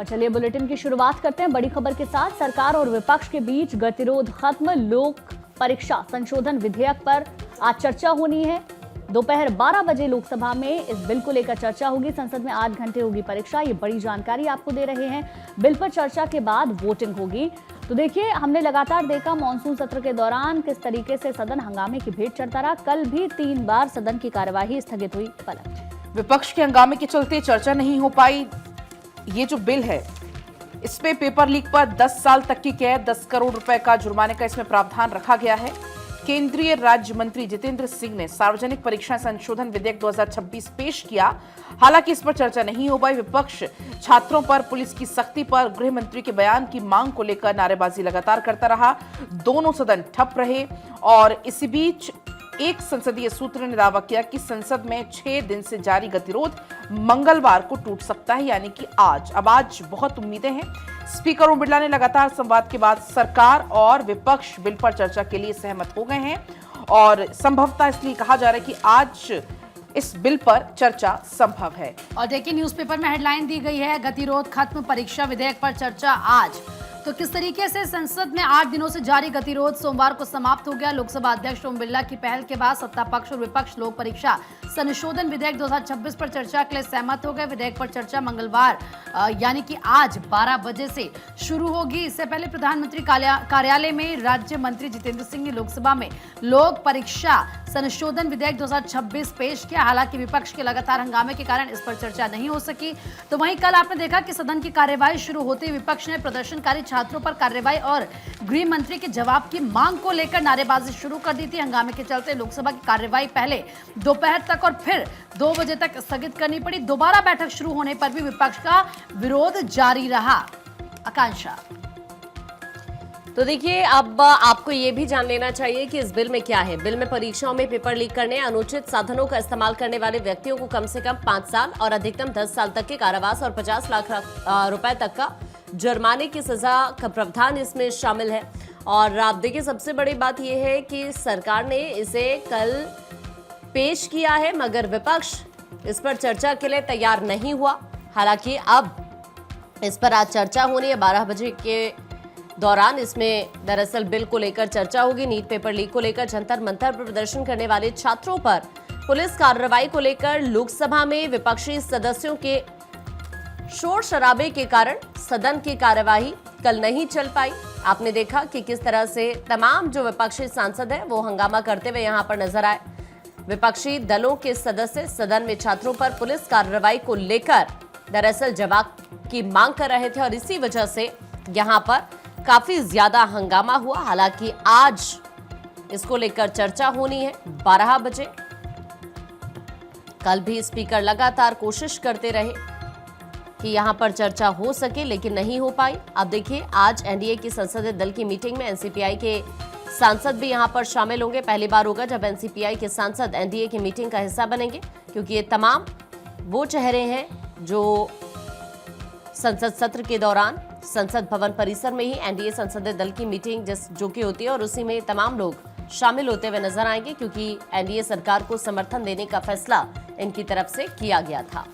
और चलिए बुलेटिन की शुरुआत करते हैं बड़ी खबर के साथ। सरकार और विपक्ष के बीच गतिरोध खत्म। लोक परीक्षा संशोधन विधेयक पर आज चर्चा होनी है। दोपहर 12 बजे लोकसभा में इस बिल को लेकर चर्चा होगी। संसद में 8 घंटे होगी परीक्षा। ये बड़ी जानकारी आपको दे रहे हैं। बिल पर चर्चा के बाद वोटिंग होगी। तो देखिए, हमने लगातार देखा मॉनसून सत्र के दौरान किस तरीके से सदन हंगामे की भेंट चढ़ता रहा। कल भी 3 बार सदन की कार्यवाही स्थगित हुई। पलट विपक्ष के हंगामे के चलते चर्चा नहीं हो पाई। ये जो बिल है, इसमें पेपर लीक पर 10 साल तक की कैद, 10 करोड़ रुपए का जुर्माने का इसमें प्रावधान रखा गया है। केंद्रीय राज्य मंत्री जितेंद्र सिंह ने सार्वजनिक परीक्षा संशोधन विधेयक 2026 पेश किया। हालांकि इस पर चर्चा नहीं हो पाई। विपक्ष छात्रों पर पुलिस की सख्ती पर गृह मंत्री के बयान की मांग को लेकर नारेबाजी लगातार करता रहा। दोनों सदन ठप रहे और इसी बीच एक संसदीय सूत्र ने दावा किया कि संसद में 6 दिन से जारी गतिरोध मंगलवार को टूट सकता है, यानी कि आज। अब आज बहुत उम्मीदें हैं। स्पीकर ओम बिरला ने लगातार संवाद के बाद सरकार और विपक्ष बिल पर चर्चा के लिए सहमत हो गए हैं और संभवतः इसलिए कहा जा रहा है कि आज इस बिल पर चर्चा संभव है। और देखिए, न्यूज़पेपर में हेडलाइन दी गई है, गतिरोध खत्म, परीक्षा विधेयक पर चर्चा आज। तो किस तरीके से संसद में 8 दिनों से जारी गतिरोध सोमवार को समाप्त हो गया। लोकसभा अध्यक्ष ओम बिरला की पहल के बाद सत्ता पक्ष और विपक्ष लोक परीक्षा संशोधन विधेयक 2026 पर चर्चा के लिए सहमत हो गए। विधेयक पर चर्चा मंगलवार यानी कि आज 12 बजे से शुरू होगी। इससे पहले प्रधानमंत्री कार्यालय में राज्य मंत्री जितेंद्र सिंह ने लोकसभा में लोक परीक्षा संशोधन विधेयक 2026 पेश किया। हालांकि विपक्ष के लगातार हंगामे के कारण इस पर चर्चा नहीं हो सकी। तो वहीं कल आपने देखा कि सदन की कार्यवाही शुरू होते ही विपक्ष ने प्रदर्शनकारी छात्रों पर कार्रवाई और गृह मंत्री के जवाब की मांग को लेकर नारेबाजी शुरू कर दी थी। हंगामे के चलते लोकसभा की कार्यवाही पहले दोपहर तक और फिर 2 बजे तक स्थगित करनी पड़ी। दोबारा बैठक शुरू होने पर भी विपक्ष का विरोध जारी रहा। आकांक्षा, तो देखिए, अब आपको ये भी जान लेना चाहिए कि इस बिल में क्या है। बिल में परीक्षाओं में पेपर लीक करने, अनुचित साधनों का इस्तेमाल करने वाले व्यक्तियों को कम से कम 5 साल और अधिकतम 10 साल तक के कारावास और 50 लाख रुपए तक का जुर्माने की सजा का प्रावधान इसमें शामिल है। और आप देखिए, सबसे बड़ी बात यह है कि सरकार ने इसे कल पेश किया है, मगर विपक्ष इस पर चर्चा के लिए तैयार नहीं हुआ। हालांकि अब इस पर आज चर्चा होनी है 12 बजे के दौरान। इसमें दरअसल बिल को लेकर चर्चा होगी। नीट पेपर लीक को लेकर जंतर मंतर पर प्रदर्शन करने वाले छात्रों पर पुलिस कार्रवाई को लेकर लोकसभा में विपक्षी सदस्यों के शोर शराबे के कारण सदन की कार्यवाही कल नहीं चल पाई। आपने देखा कि किस तरह से तमाम जो विपक्षी सांसद हैं वो हंगामा करते हुए यहां पर नजर आए। विपक्षी दलों के सदस्य सदन में छात्रों पर पुलिस कार्रवाई को लेकर दरअसल जवाब की मांग कर रहे थे और इसी वजह से यहां पर काफी ज्यादा हंगामा हुआ। हालांकि आज इसको लेकर चर्चा होनी है 12 बजे। कल भी स्पीकर लगातार कोशिश करते रहे कि यहां पर चर्चा हो सके, लेकिन नहीं हो पाई। अब देखिए, आज एनडीए की संसदीय दल की मीटिंग में एनसीपीआई के सांसद भी यहां पर शामिल होंगे। पहली बार होगा जब एनसीपीआई के सांसद एनडीए की मीटिंग का हिस्सा बनेंगे, क्योंकि ये तमाम वो चेहरे हैं जो संसद सत्र के दौरान संसद भवन परिसर में ही एनडीए संसदीय दल की मीटिंग जो कि होती है और उसी में तमाम लोग शामिल होते हुए नजर आएंगे, क्योंकि एनडीए सरकार को समर्थन देने का फैसला इनकी तरफ से किया गया था।